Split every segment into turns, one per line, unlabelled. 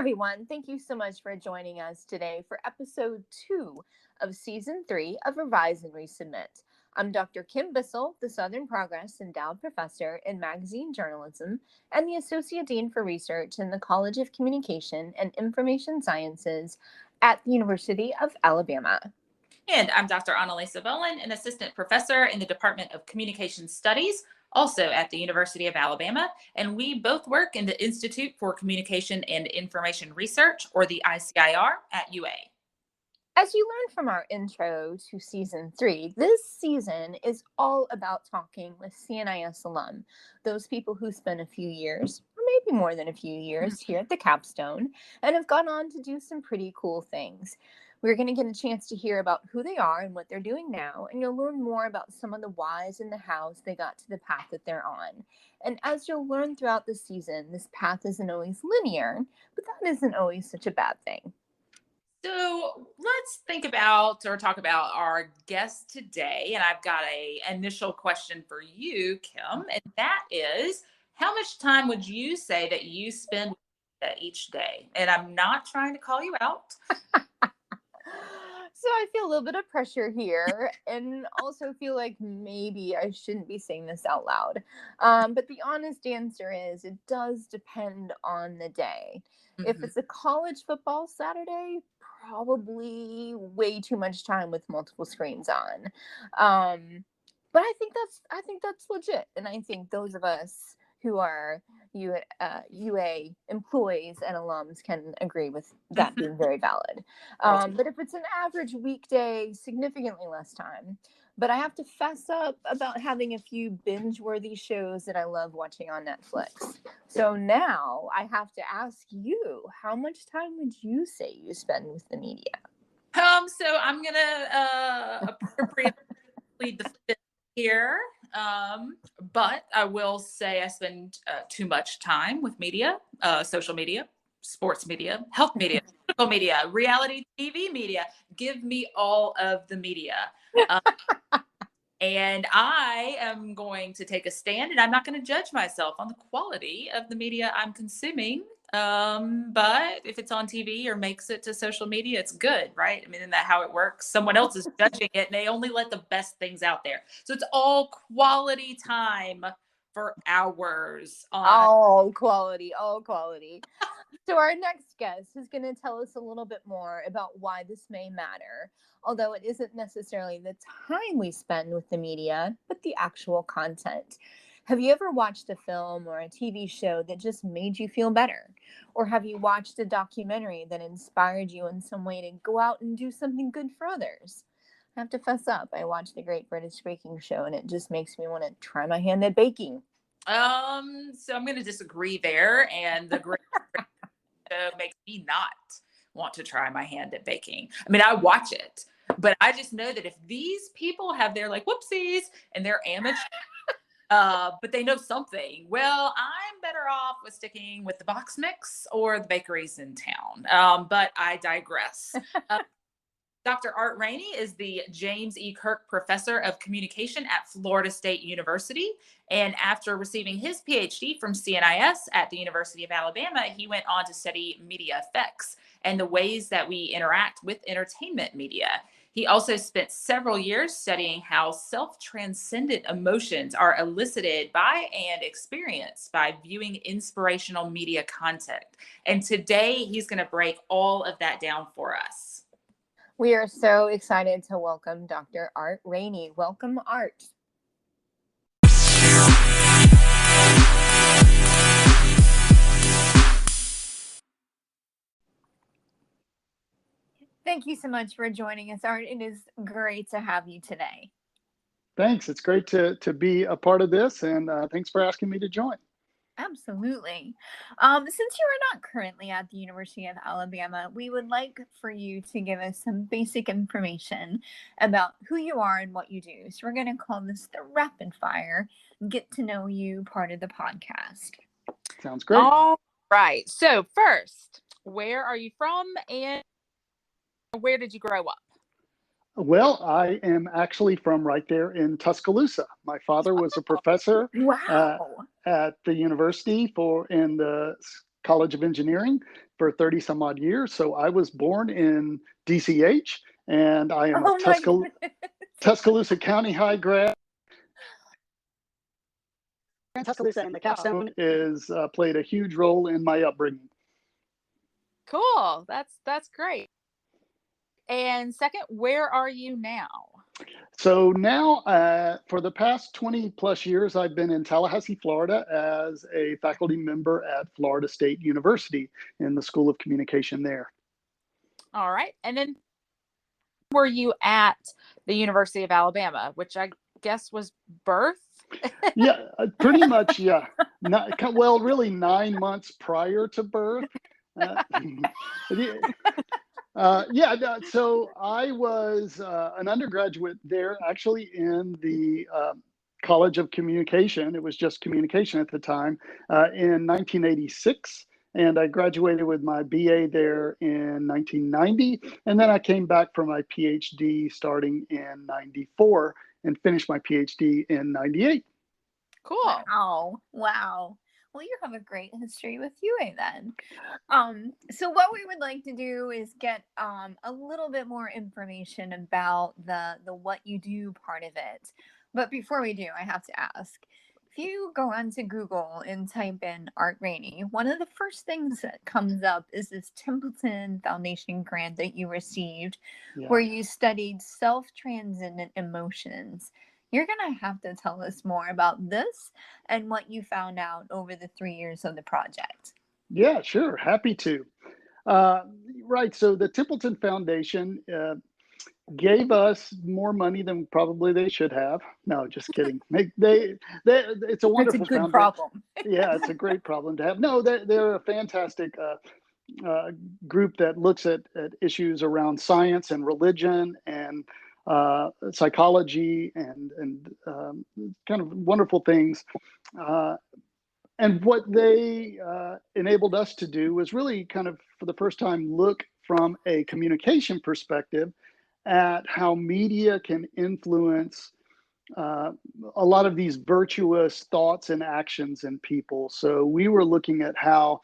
everyone. Thank you so much for joining us today for episode 2 of season 3 of Revise and Resubmit. I'm Dr. Kim Bissell, the Southern Progress Endowed Professor in Magazine Journalism and the Associate Dean for Research in the College of Communication and Information Sciences at the University of Alabama.
And I'm Dr. Annalisa Bowen, an assistant professor in the Department of Communication Studies, also at the University of Alabama. And we both work in the Institute for Communication and Information Research, or the ICIR, at UA.
As you learned from our intro to season 3, this season is all about talking with CNIS alum, those people who spent a few years, or maybe more than a few years, here at the capstone and have gone on to do some pretty cool things. We're going to get a chance to hear about who they are and what they're doing now, and you'll learn more about some of the whys and the hows they got to the path that they're on. And as you'll learn throughout the season, this path isn't always linear, but that isn't always such a bad thing.
So let's think about or talk about our guest today. And I've got an initial question for you, Kim, and that is, how much time would you say that you spend each day? And I'm not trying to call you out.
So I feel a little bit of pressure here and also feel like maybe I shouldn't be saying this out loud. But the honest answer is it does depend on the day. If it's a college football Saturday, probably way too much time with multiple screens on. But I think that's legit. And I think those of us who are UA employees and alums can agree with that being very valid. But if it's an average weekday, significantly less time. But I have to fess up about having a few binge-worthy shows that I love watching on Netflix. So now I have to ask you, how much time would you say you spend with the media?
So I'm gonna appropriately plead the fifth here. But I will say I spend too much time with media, social media, sports media, health media, political media, reality TV media. Give me all of the media. And I am going to take a stand, and I'm not going to judge myself on the quality of the media I'm consuming. But if it's on TV or makes it to social media, it's good, right? I mean, isn't that how it works? Someone else is judging it, and they only let the best things out there. So it's all quality time for hours.
All quality. So our next guest is going to tell us a little bit more about why this may matter, although it isn't necessarily the time we spend with the media, but the actual content. Have you ever watched a film or a TV show that just made you feel better? Or have you watched a documentary that inspired you in some way to go out and do something good for others? I have to fess up. I watched The Great British Baking Show, and it just makes me want to try my hand at baking.
So I'm going to disagree there. And the Great Show makes me not want to try my hand at baking. I mean, I watch it, but I just know that if these people have their like whoopsies and they're amateur, but they know something, well, I'm better off with sticking with the box mix or the bakeries in town. But I digress. Dr. Art Raney is the James E. Kirk Professor of Communication at Florida State University. And after receiving his PhD from CNIS at the University of Alabama, he went on to study media effects and the ways that we interact with entertainment media. He also spent several years studying how self-transcendent emotions are elicited by and experienced by viewing inspirational media content. And today he's going to break all of that down for us.
We are so excited to welcome Dr. Art Raney. Welcome, Art. Thank you so much for joining us, Art. It is great to have you today.
Thanks. It's great to be a part of this, and thanks for asking me to join.
Absolutely. Since you are not currently at the University of Alabama, we would like for you to give us some basic information about who you are and what you do. So we're going to call this the rapid fire, get to know you part of the podcast.
Sounds great.
All right. So first, where are you from and where did you grow up?
Well, I am actually from right there in Tuscaloosa. My father was a professor
Wow.
at the university in the College of Engineering. for 30 some odd years. So I was born in DCH, and I am a
Oh my goodness.
Tuscaloosa County High grad. Tuscaloosa and the capstone is played a huge role in my upbringing.
Cool. That's great. And second, where are you now?
So now, for the past 20 plus years, I've been in Tallahassee, Florida, as a faculty member at Florida State University in the School of Communication there.
All right. And then were you at the University of Alabama, which I guess was birth?
Yeah, pretty much. Yeah. Well, really 9 months prior to birth. Uh, so I was an undergraduate there, actually in the College of Communication. It was just communication at the time, in 1986. And I graduated with my BA there in 1990. And then I came back for my PhD starting in 94 and finished my PhD in 98.
Cool.
Wow. Well, you have a great history with UA then. So what we would like to do is get a little bit more information about the what you do part of it. But before we do, I have to ask, if you go onto Google and type in Art Raney, one of the first things that comes up is this Templeton Foundation grant that you received, where you studied self-transcendent emotions. You're going to have to tell us more about this and what you found out over the 3 years of the project.
Yeah, sure. Happy to. Right. So the Templeton Foundation gave us more money than probably they should have. No, just kidding. It's a wonderful
It's a good
foundation.
problem.
Yeah, it's a great problem to have. No, they're a fantastic group that looks at issues around science and religion and psychology and kind of wonderful things. And what they enabled us to do was really kind of, for the first time, look from a communication perspective at how media can influence a lot of these virtuous thoughts and actions in people. So we were looking at how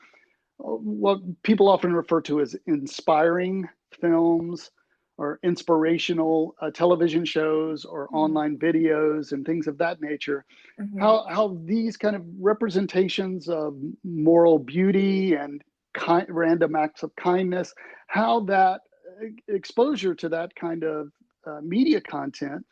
what people often refer to as inspiring films or inspirational television shows or online videos and things of that nature, how these kind of representations of moral beauty and random acts of kindness, how that exposure to that kind of media content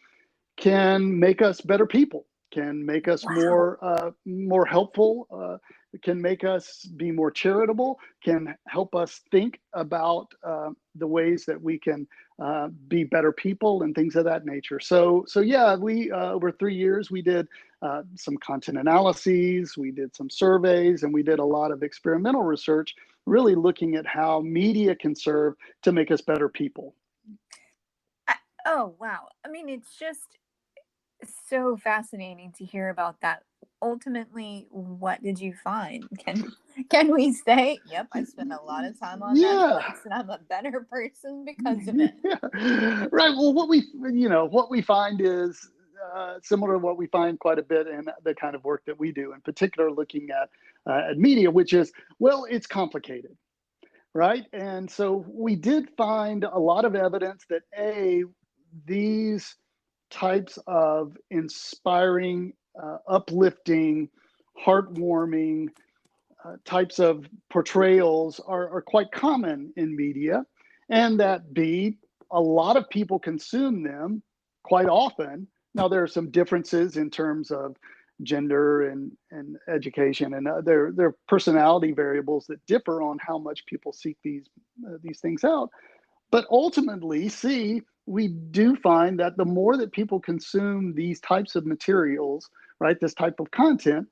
can make us better people, can make us more helpful, can make us be more charitable, can help us think about the ways that we can be better people and things of that nature. So yeah, we over 3 years we did some content analyses, we did some surveys, and we did a lot of experimental research, really looking at how media can serve to make us better people.
Oh wow! I mean, it's just so fascinating to hear about that. Ultimately, what did you find? Can we say, yep, I spent a lot of time on Netflix and I'm a better person because of it?
Yeah. Right. Well, what we find is similar to what we find quite a bit in the kind of work that we do, in particular looking at media, which is, well, it's complicated, right? And so we did find a lot of evidence that these types of inspiring, uplifting, heartwarming types of portrayals are quite common in media, and that a lot of people consume them quite often. Now, there are some differences in terms of gender and education, and their personality variables that differ on how much people seek these things out. But ultimately, we do find that the more that people consume these types of materials, right, this type of content,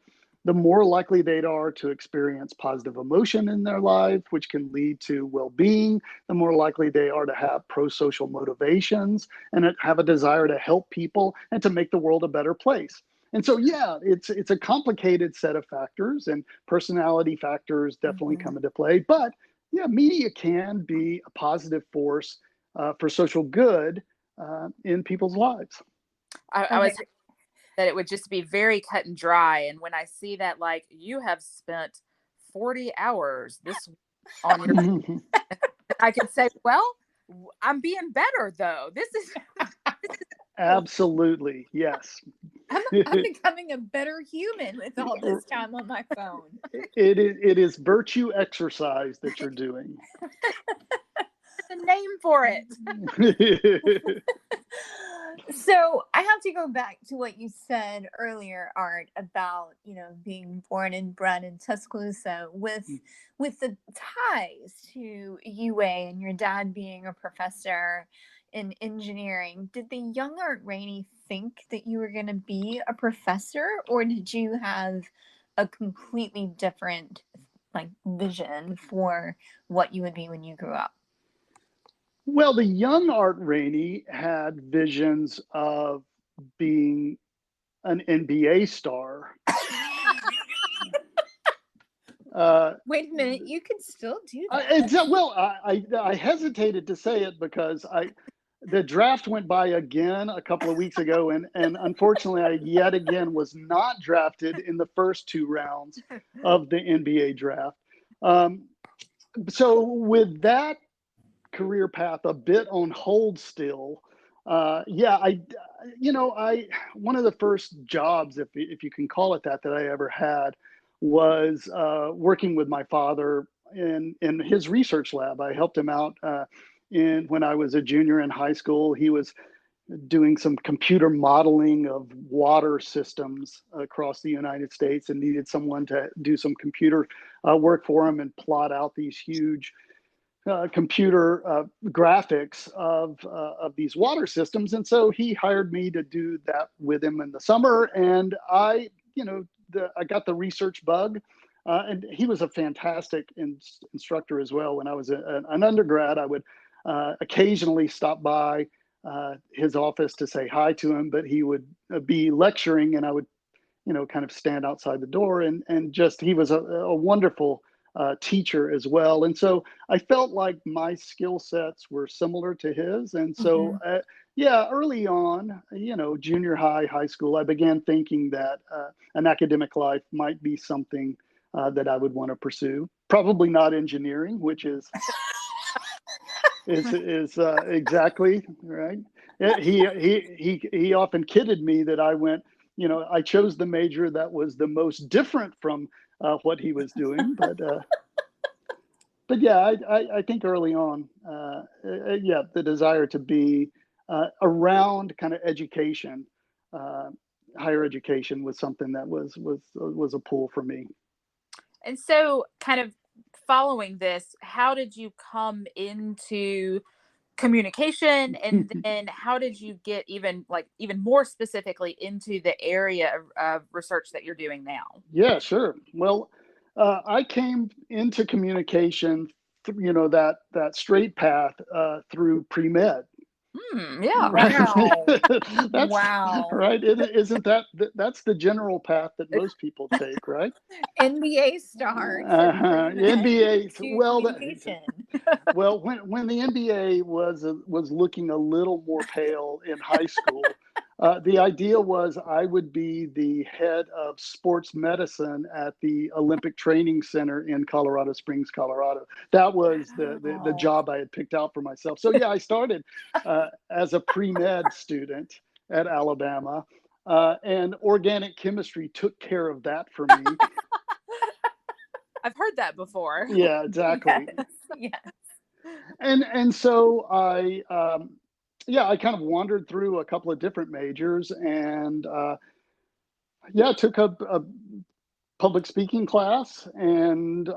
the more likely they are to experience positive emotion in their life, which can lead to well-being, the more likely they are to have prosocial motivations and have a desire to help people and to make the world a better place. And so, yeah, it's a complicated set of factors, and personality factors definitely come into play. But yeah, media can be a positive force for social good in people's lives.
I was that it would just be very cut and dry. And when I see that, like, you have spent 40 hours this week on your. I could say, well, I'm being better though. This is
Absolutely, yes.
I'm becoming a better human with all this time on my phone.
It is virtue exercise that you're doing.
a name for it.
So I have to go back to what you said earlier, Art, about, being born and bred in Tuscaloosa with the ties to UA and your dad being a professor in engineering. Did the young Art Raney think that you were going to be a professor, or did you have a completely different vision for what you would be when you grew up?
Well, the young Art Raney had visions of being an NBA star.
Wait a minute, you could still do that.
I hesitated to say it because the draft went by again a couple of weeks ago, and unfortunately, I yet again was not drafted in the first 2 rounds of the NBA draft. So with that career path a bit on hold still, I one of the first jobs, if you can call it that I ever had, was working with my father in his research lab. I helped him out when I was a junior in high school. He was doing some computer modeling of water systems across the United States and needed someone to do some computer work for him and plot out these huge computer graphics of these water systems. And so he hired me to do that with him in the summer. And I got the research bug. And he was a fantastic instructor as well. When I was an undergrad, I would occasionally stop by his office to say hi to him, but he would be lecturing and I would, kind of stand outside the door, and just, he was a wonderful teacher as well. And so I felt like my skill sets were similar to his. And so, early on, junior high, high school, I began thinking that an academic life might be something that I would want to pursue. Probably not engineering, which is exactly right. He often kidded me that I went, I chose the major that was the most different from what he was doing, but yeah, I think early on, the desire to be around kind of education, higher education, was something that was a pull for me.
And so, kind of following this, how did you come into communication, and then how did you get even more specifically into the area of research that you're doing now?
Yeah, sure. Well, I came into communication, that straight path through pre-med.
Yeah.
Right.
Wow.
That's
Wow.
right. Isn't that's the general path that most people take, right?
NBA stars.
NBA. Well,
Communication.
well, when the NBA was looking a little more pale in high school, the idea was I would be the head of sports medicine at the Olympic Training Center in Colorado Springs, Colorado. That was the job I had picked out for myself. So yeah, I started as a pre-med student at Alabama, and organic chemistry took care of that for me.
I've heard that before.
Yeah, exactly.
Yes.
And so I kind of wandered through a couple of different majors, and took a public speaking class, and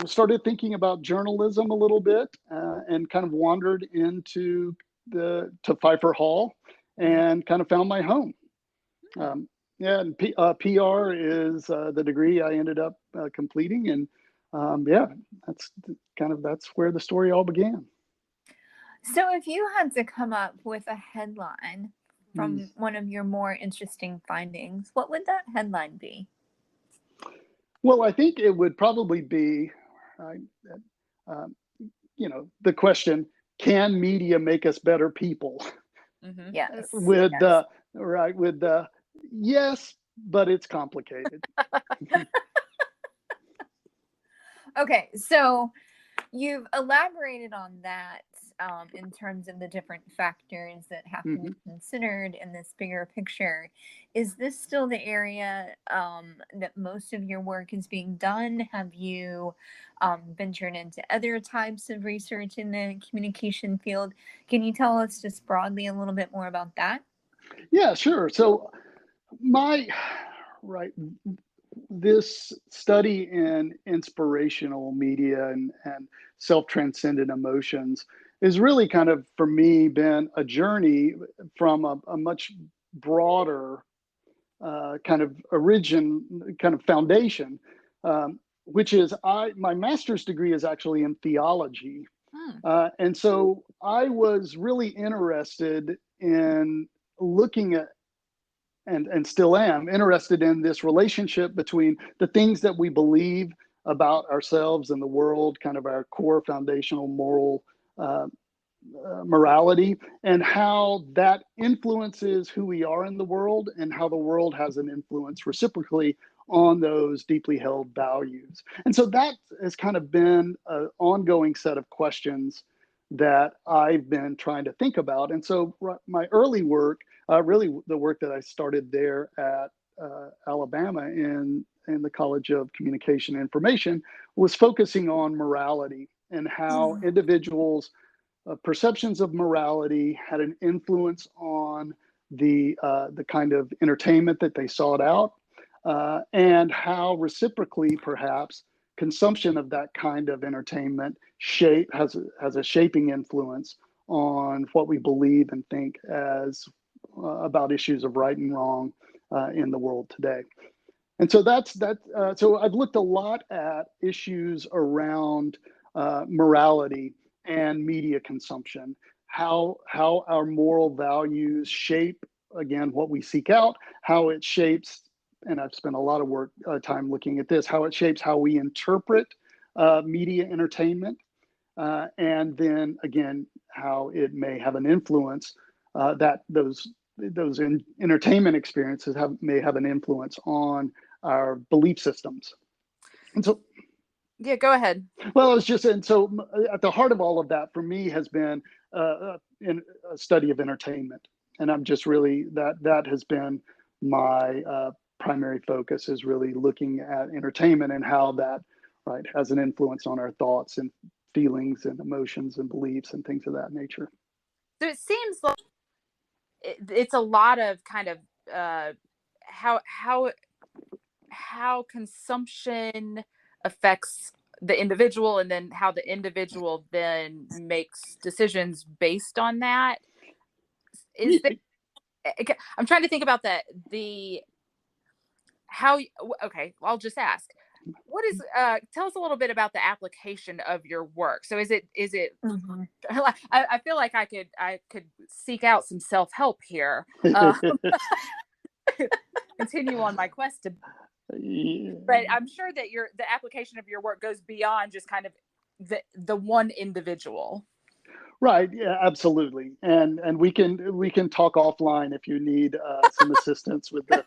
started thinking about journalism a little bit, and kind of wandered into to Pfeiffer Hall, and kind of found my home. And PR is the degree I ended up completing, and that's where the story all began.
So if you had to come up with a headline from one of your more interesting findings, what would that headline be?
Well, I think it would probably be, the question, can media make us better people?
Yes.
With
yes.
Yes, but it's complicated.
Okay, so You've elaborated on that in terms of the different factors that have to be considered in this bigger picture. Is this still the area that most of your work is being done? Have you ventured into other types of research in the communication field? Can you tell us just broadly a little bit more about that?
Yeah, sure. So my right this study in inspirational media and self-transcendent emotions is really kind of for me been a journey from a much broader kind of kind of foundation, which is my master's degree is actually in theology.
Hmm.
And so I was really interested in looking at and still am interested in this relationship between the things that we believe about ourselves and the world, kind of our core foundational moral uh, morality, and how that influences who we are in the world and how the world has an influence reciprocally on those deeply held values. And so that has kind of been an ongoing set of questions that I've been trying to think about. And so my early work, really the work that I started there at Alabama in the College of Communication and Information, was focusing on morality and how individuals' perceptions of morality had an influence on the kind of entertainment that they sought out, and how reciprocally, perhaps, consumption of that kind of entertainment has a shaping influence on what we believe and think as about issues of right and wrong in the world today. And so that's that. So I've looked a lot at issues around morality and media consumption, how our moral values shape again what we seek out, how it shapes, and I've spent a lot of time looking at this, how it shapes how we interpret media entertainment, and then again how it may have an influence that those entertainment experiences may have an influence on our belief systems. And so,
Yeah, go ahead.
well, it's just, and so at the heart of all of that for me has been in a study of entertainment. And I'm just really, that has been my primary focus, is really looking at entertainment and how that, right, has an influence on our thoughts and feelings and emotions and beliefs and things of that nature.
So it seems like it's a lot of kind of how consumption affects the individual, and then how the individual then makes decisions based on that. Is there, I'm trying to think about the how. Okay, I'll just ask. What is tell us a little bit about the application of your work. So is it I feel like I could seek out some self-help here. Continue on my quest to, but I'm sure that the application of your work goes beyond just kind of the one individual.
Right. Yeah, absolutely. And we can talk offline if you need some assistance with the.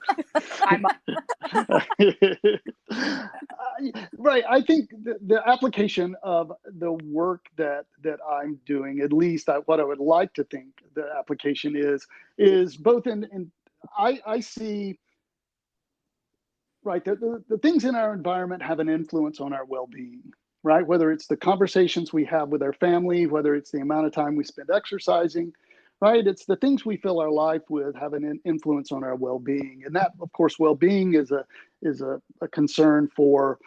Right. I think the application of the work that I'm doing, at least what I would like to think the application is both in I see, right, the things in our environment have an influence on our well-being, right? Whether it's the conversations we have with our family, whether it's the amount of time we spend exercising, right? It's the things we fill our life with have an influence on our well-being. And that, of course, well-being is a concern for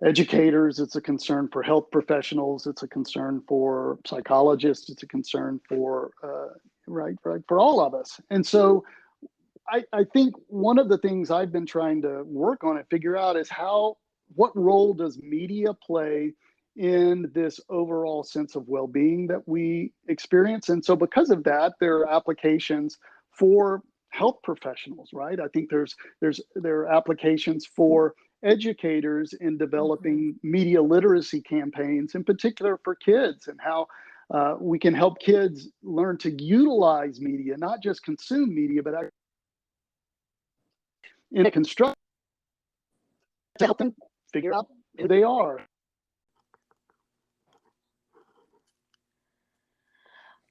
educators, it's a concern for health professionals, it's a concern for psychologists, it's a concern for right for all of us. And so I think one of the things I've been trying to work on and figure out is what role does media play in this overall sense of well-being that we experience. And so because of that, there are applications for health professionals, right? I think there are applications for educators in developing media literacy campaigns, in particular for kids, and how we can help kids learn to utilize media, not just consume media, but actually in a construct to help them figure out who they are.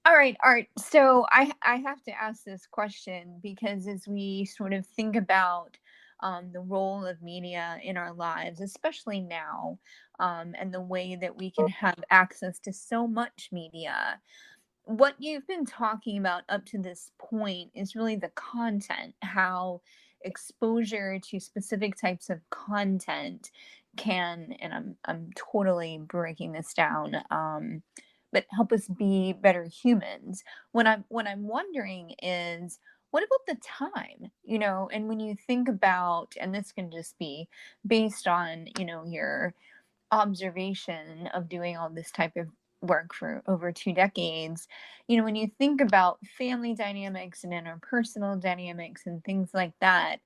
All right, all right. So I have to ask this question because as we sort of think about the role of media in our lives, especially now, and the way that we can have access to so much media, what you've been talking about up to this point is really the content, how exposure to specific types of content can, and I'm totally breaking this down, but help us be better humans. What I'm wondering is, what about the time? And when you think about, and this can just be based on, your observation of doing all this type of work for over 2 decades, when you think about family dynamics and interpersonal dynamics and things like that,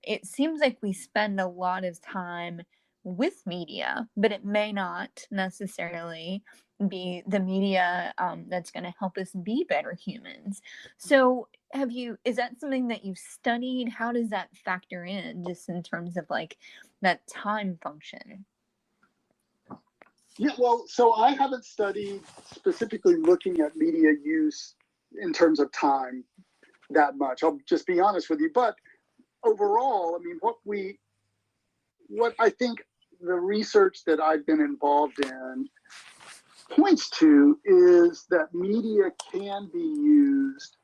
it seems like we spend a lot of time with media, but it may not necessarily be the media that's going to help us be better humans. So, is that something that you've studied? How does that factor in just in terms of like that time function?
Yeah, well, so I haven't studied specifically looking at media use in terms of time that much. I'll just be honest with you. But overall, I mean, what I think the research that I've been involved in points to is that media can be used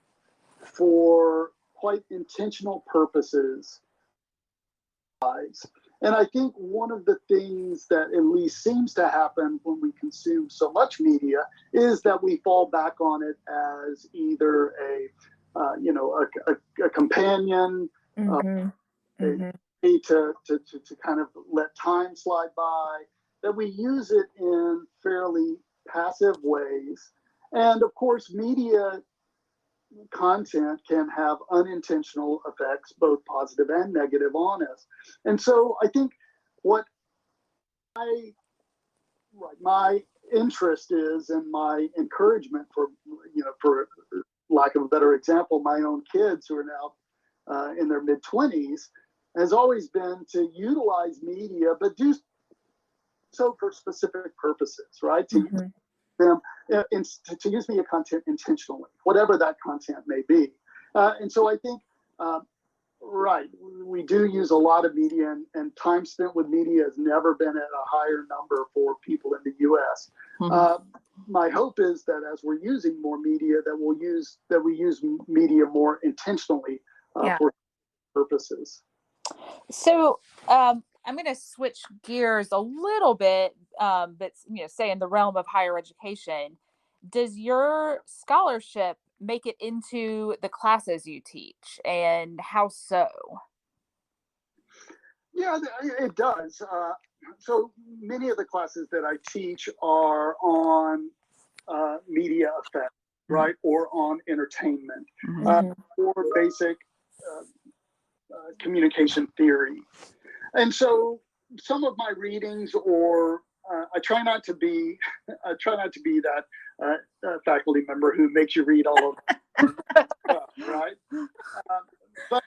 for quite intentional purposes. And I think one of the things that at least seems to happen when we consume so much media is that we fall back on it as either a companion,
Mm-hmm.
a
Mm-hmm.
way to kind of let time slide by, that we use it in fairly passive ways. And of course, media content can have unintentional effects, both positive and negative, on us. And so I think what my interest is, and my encouragement for lack of a better example, my own kids who are now in their mid-20s, has always been to utilize media, but do so for specific purposes, right?
Mm-hmm.
Them to use media content intentionally, whatever that content may be. And so I think, right, we do use a lot of media, and time spent with media has never been at a higher number for people in the U.S.
Mm-hmm.
My hope is that as we're using more media, that we use media more intentionally
Yeah.
for purposes.
So I'm going to switch gears a little bit, but say in the realm of higher education, does your scholarship make it into the classes you teach, and how so?
Yeah, it does. So many of the classes that I teach are on media effect, right, or on entertainment,
Mm-hmm.
or basic communication theory. And so some of my readings, or I try not to be that faculty member who makes you read all of stuff, right? But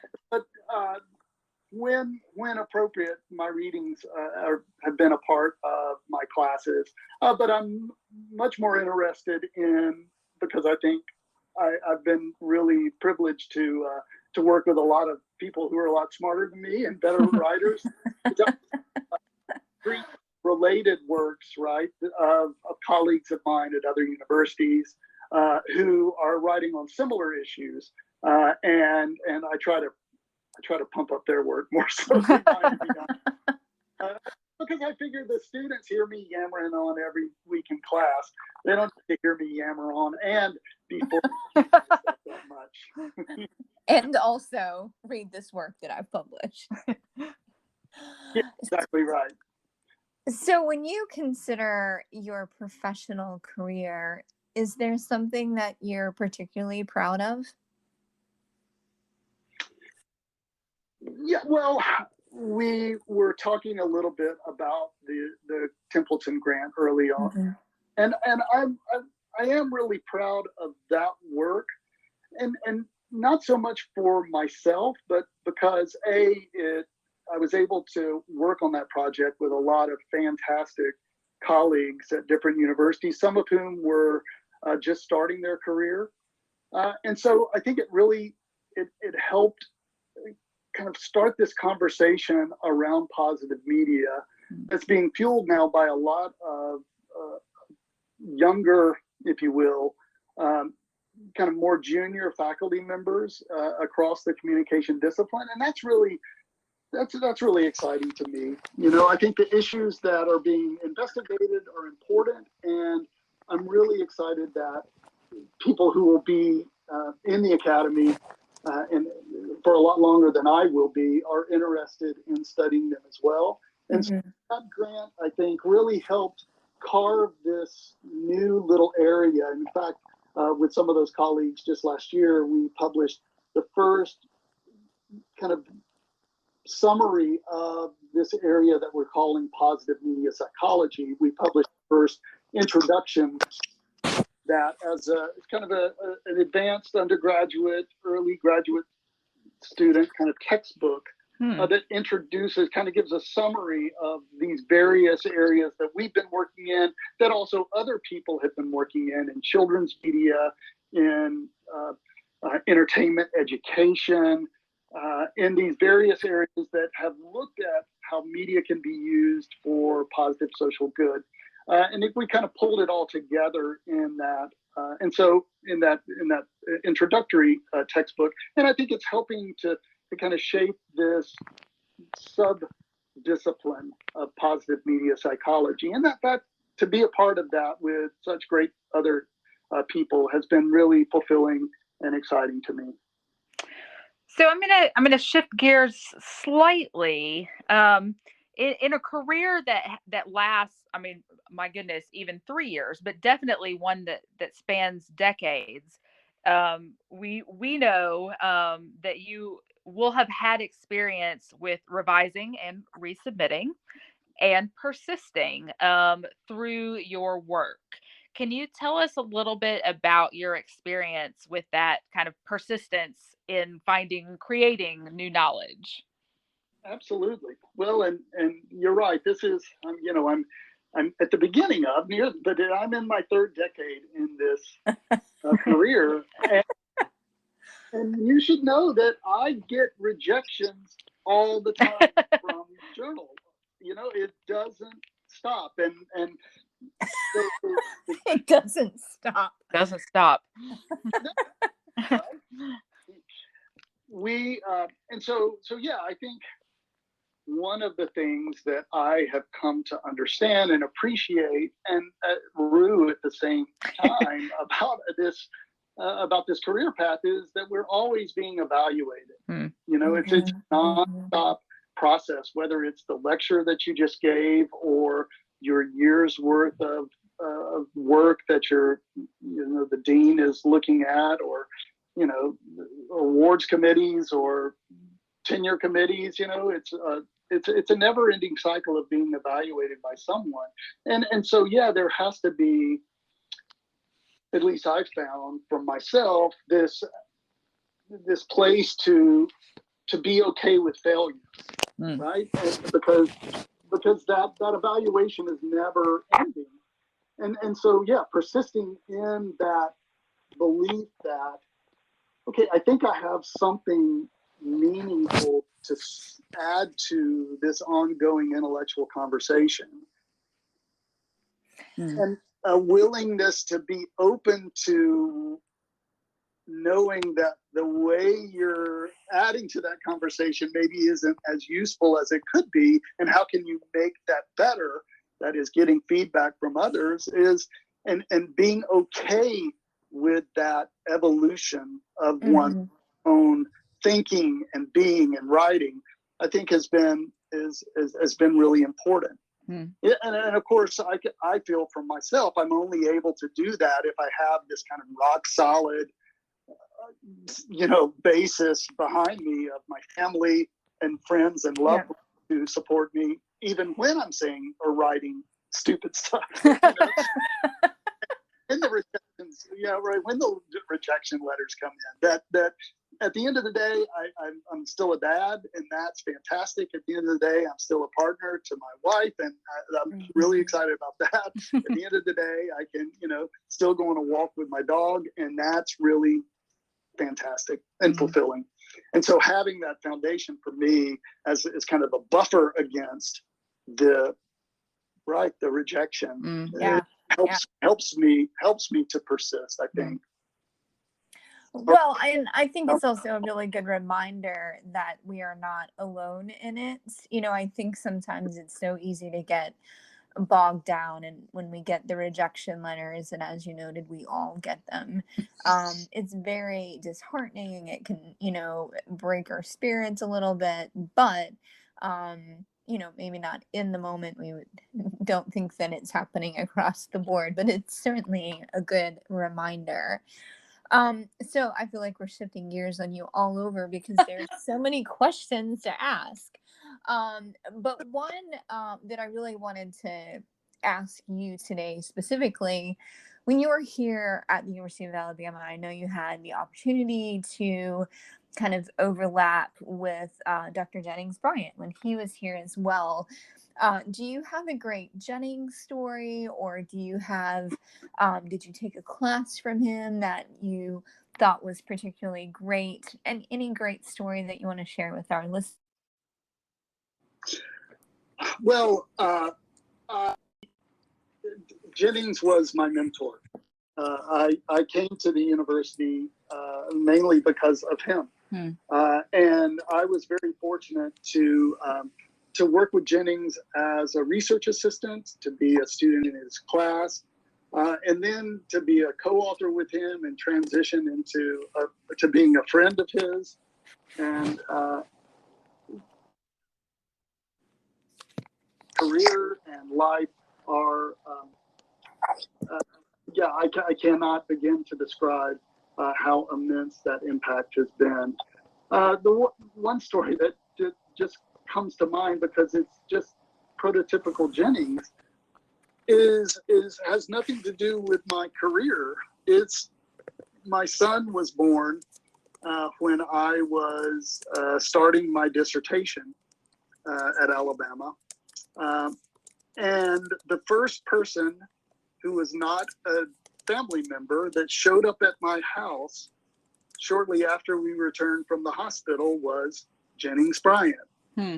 when appropriate, my readings have been a part of my classes. But I'm much more interested in, because I think I've been really privileged to work with a lot of people who are a lot smarter than me and better writers. Three related works, right, of colleagues of mine at other universities who are writing on similar issues, and I try to pump up their work more so than mine. Because I figure the students hear me yammering on every week in class. They don't have to hear me yammer on and before that much.
And also read this work that I've published.
Yeah, exactly right.
So, when you consider your professional career, is there something that you're particularly proud of?
Yeah, well, we were talking a little bit about the Templeton grant early on,
Mm-hmm.
and I am really proud of that work, and not so much for myself, but because I was able to work on that project with a lot of fantastic colleagues at different universities, some of whom were just starting their career. And so I think it really, it helped kind of start this conversation around positive media that's being fueled now by a lot of younger, if you will, kind of more junior faculty members across the communication discipline. And that's really exciting to me. You know, I think the issues that are being investigated are important, and I'm really excited that people who will be in the academy and for a lot longer than I will be are interested in studying them as well. And so that grant, I think, really helped carve this new little area. In fact, with some of those colleagues just last year, we published the first kind of summary of this area that we're calling positive media psychology. We published the first introduction that as a kind of an advanced undergraduate, early graduate student kind of textbook that introduces, kind of gives a summary of these various areas that we've been working in, that also other people have been working in children's media, in entertainment, education, in these various areas that have looked at how media can be used for positive social good. And if we kind of pulled it all together in that, and so in that introductory textbook, and I think it's helping to kind of shape this sub-discipline of positive media psychology, and that to be a part of that with such great other people has been really fulfilling and exciting to me.
So I'm gonna shift gears slightly. In a career that lasts, I mean, my goodness, even 3 years, but definitely one that spans decades. We know that you will have had experience with revising and resubmitting and persisting through your work. Can you tell us a little bit about your experience with that kind of persistence in creating new knowledge?
Absolutely. Well, and you're right. This is, I'm at the beginning of, but I'm in my third decade in this career, and you should know that I get rejections all the time from journals. You know, it doesn't stop, and
it doesn't stop.
Doesn't stop.
Right? We and so yeah, I think one of the things that I have come to understand and appreciate and rue at the same time about this career path is that we're always being evaluated. You know, it's a non-stop process, whether it's the lecture that you just gave or your year's worth of work that the dean is looking at, or awards committees or tenure committees. It's a never-ending cycle of being evaluated by someone, and so yeah, there has to be, at least I've found from myself, this place to be okay with failure, right? Because that evaluation is never ending, and so yeah, persisting in that belief that, okay, I think I have something meaningful to add to this ongoing intellectual conversation, and a willingness to be open to knowing that the way you're adding to that conversation maybe isn't as useful as it could be, and how can you make that better? That is getting feedback from others, and being okay with that evolution of one's own thinking and being and writing, I think has been really important. Yeah, and of course, I feel for myself, I'm only able to do that if I have this kind of rock solid, basis behind me of my family and friends and loved ones who support me, even when I'm saying or writing stupid stuff. In the rejections, when the rejection letters come in, that at the end of the day, I'm still a dad, and that's fantastic. At the end of the day, I'm still a partner to my wife, and I'm really excited about that. At the end of the day, I can, still go on a walk with my dog, and that's really fantastic and fulfilling. And so having that foundation for me as kind of a buffer against the rejection, helps me to persist, I think.
Well, and I think it's also a really good reminder that we are not alone in it. I think sometimes it's so easy to get bogged down, and when we get the rejection letters, and as you noted, we all get them, it's very disheartening. It can, break our spirits a little bit, but maybe not in the moment. We don't think that it's happening across the board, but it's certainly a good reminder. So I feel like we're shifting gears on you all over because there's so many questions to ask. But one that I really wanted to ask you today specifically, when you were here at the University of Alabama, I know you had the opportunity to kind of overlap with Dr. Jennings Bryant when he was here as well. Do you have a great Jennings story, or do you have, did you take a class from him that you thought was particularly great, and any great story that you want to share with our listeners?
Well, Jennings was my mentor. I came to the university mainly because of him. And I was very fortunate to work with Jennings as a research assistant, to be a student in his class, and then to be a co-author with him and transition into to being a friend of his. And career and life are, I cannot begin to describe how immense that impact has been. The one story that just comes to mind, because it's just prototypical Jennings, has nothing to do with my career. It's my son was born when I was starting my dissertation at Alabama, and the first person who was not a family member that showed up at my house shortly after we returned from the hospital was Jennings Bryant,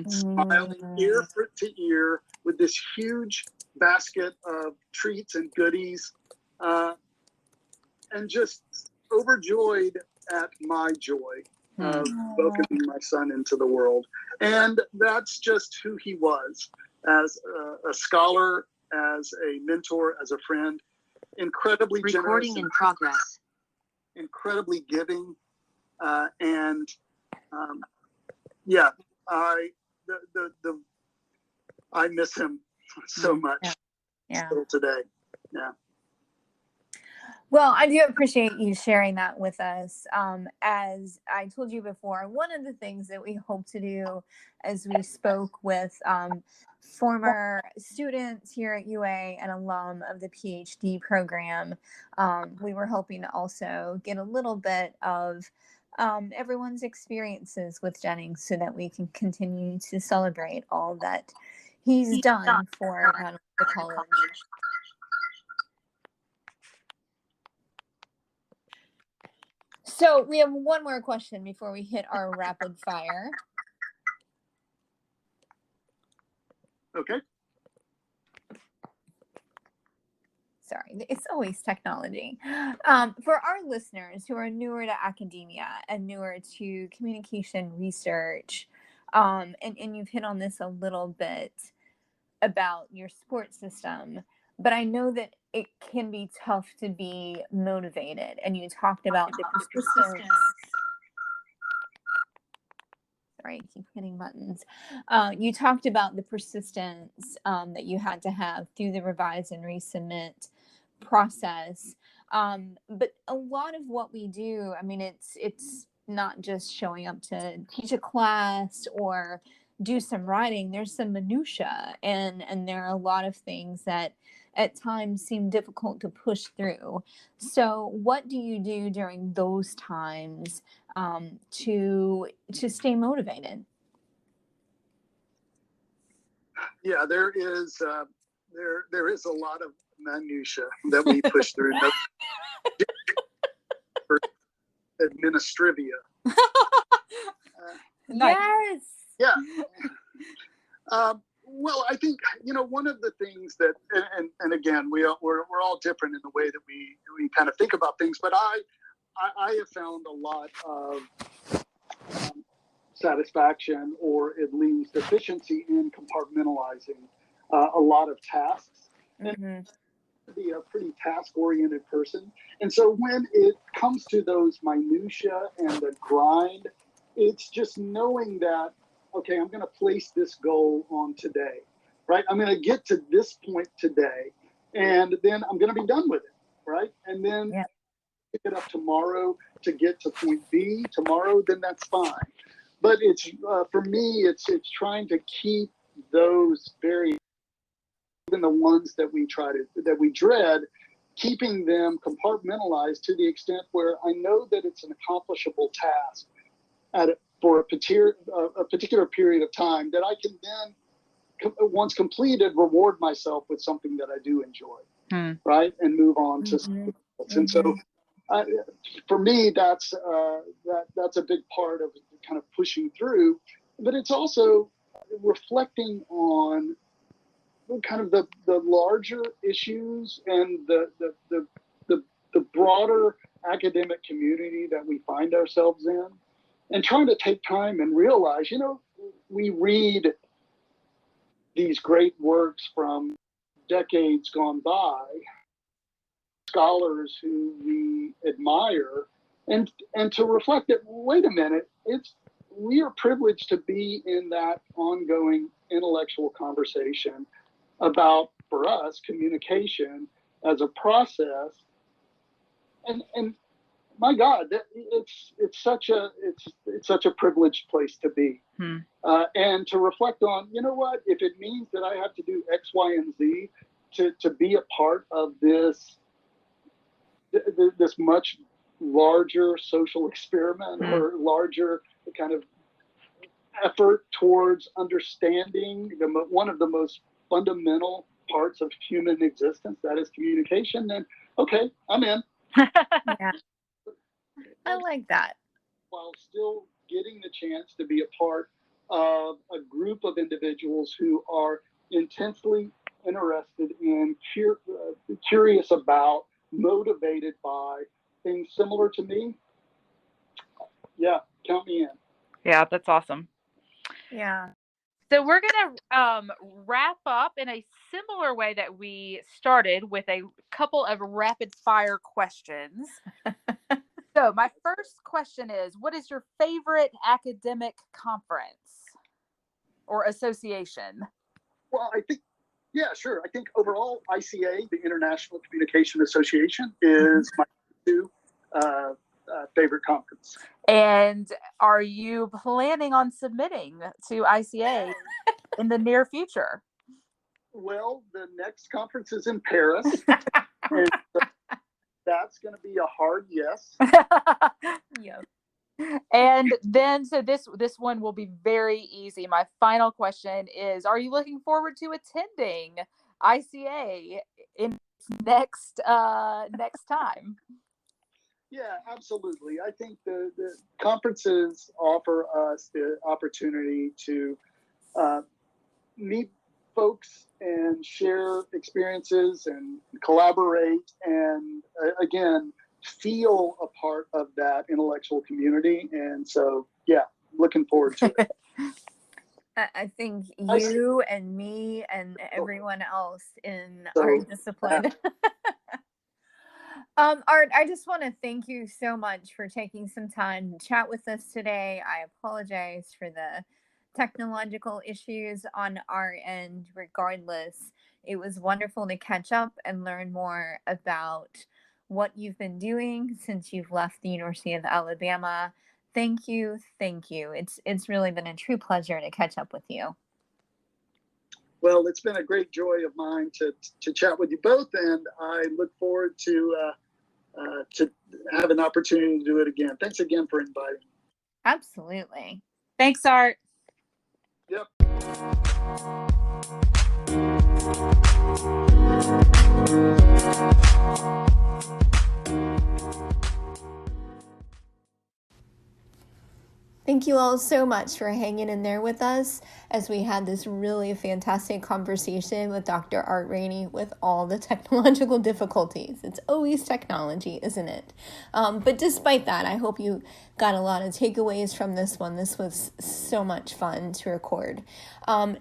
smiling ear to ear with this huge basket of treats and goodies, and just overjoyed at my joy of welcoming my son into the world. And that's just who he was as a scholar, as a mentor, as a friend. Incredibly
Recording
generous,
in progress.
Incredibly giving, and I miss him so much still today. Yeah.
Well, I do appreciate you sharing that with us. As I told you before, one of the things that we hope to do as we spoke with former students here at UA and alum of the PhD program, we were hoping to also get a little bit of everyone's experiences with Jennings so that we can continue to celebrate all that he's done for the college. So we have one more question before we hit our rapid fire.
Okay.
Sorry, it's always technology. For our listeners who are newer to academia and newer to communication research, and you've hit on this a little bit about your support system, but I know that it can be tough to be motivated. And you talked about the persistence. Sorry, I keep hitting buttons. You talked about the persistence that you had to have through the revise and resubmit process. But a lot of what we do, I mean, it's not just showing up to teach a class or do some writing. There's some minutia, and there are a lot of things that at times seem difficult to push through. So what do you do during those times to stay motivated?
Yeah, there is a lot of minutia that we push through. Administrivia.
Yes.
Yeah. Well, I think, one of the things that, and again, we're all different in the way that we kind of think about things, but I have found a lot of satisfaction, or at least efficiency, in compartmentalizing a lot of tasks. And be a pretty task-oriented person. And so when it comes to those minutia and the grind, it's just knowing that, okay, I'm going to place this goal on today, right? I'm going to get to this point today, and then I'm going to be done with it, right? And then pick it up tomorrow to get to point B tomorrow, then that's fine. But it's for me, it's trying to keep those very, even the ones that we dread, keeping them compartmentalized to the extent where I know that it's an accomplishable task for a particular period of time, that I can then, once completed, reward myself with something that I do enjoy, right, and move on to something else. And so, for me, that's a big part of kind of pushing through. But it's also reflecting on kind of the larger issues and the broader academic community that we find ourselves in, and trying to take time and realize, we read these great works from decades gone by, scholars who we admire, and to reflect that, wait a minute, we are privileged to be in that ongoing intellectual conversation about, for us, communication as a process. And my God, it's such a privileged place to be. And to reflect on, what, if it means that I have to do X, Y, and Z to be a part of this much larger social experiment, or larger kind of effort towards understanding one of the most fundamental parts of human existence, that is communication, then okay, I'm in.
Yeah. I like that.
While still getting the chance to be a part of a group of individuals who are intensely interested in, curious about, motivated by things similar to me. Yeah, count me in.
Yeah, that's awesome.
Yeah.
So we're going to wrap up in a similar way that we started, with a couple of rapid fire questions. So my first question is, what is your favorite academic conference or association?
Well, I think, yeah, sure. I think overall, ICA, the International Communication Association, is my favorite conference.
And are you planning on submitting to ICA in the near future?
Well, the next conference is in Paris. And so that's going to be a hard yes.
Yep.
And then, so this one will be very easy. My final question is, are you looking forward to attending ICA in next time?
Yeah, absolutely. I think the conferences offer us the opportunity to meet folks and share experiences and collaborate, and again, feel a part of that intellectual community. And so, yeah, looking forward to it.
I think you and me and everyone else in our discipline. Art, I just want to thank you so much for taking some time to chat with us today. I apologize for the technological issues on our end. Regardless, it was wonderful to catch up and learn more about what you've been doing since you've left the University of Alabama. Thank you. It's really been a true pleasure to catch up with you.
Well, it's been a great joy of mine to chat with you both, and I look forward to have an opportunity to do it again. Thanks again for inviting me.
Absolutely.
Thanks, Art.
Yep.
Thank you all so much for hanging in there with us as we had this really fantastic conversation with Dr. Art Raney with all the technological difficulties. It's always technology, isn't it? But despite that, I hope you got a lot of takeaways from this one. This was so much fun to record.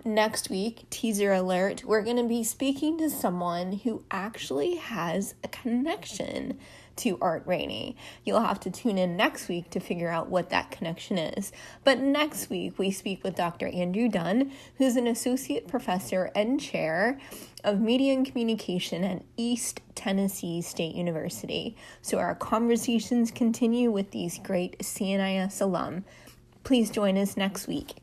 Next week, teaser alert, we're going to be speaking to someone who actually has a connection to Art Raney. You'll have to tune in next week to figure out what that connection is. But next week, we speak with Dr. Andrew Dunn, who's an associate professor and chair of media and communication at East Tennessee State University. So our conversations continue with these great CNIS alum. Please join us next week.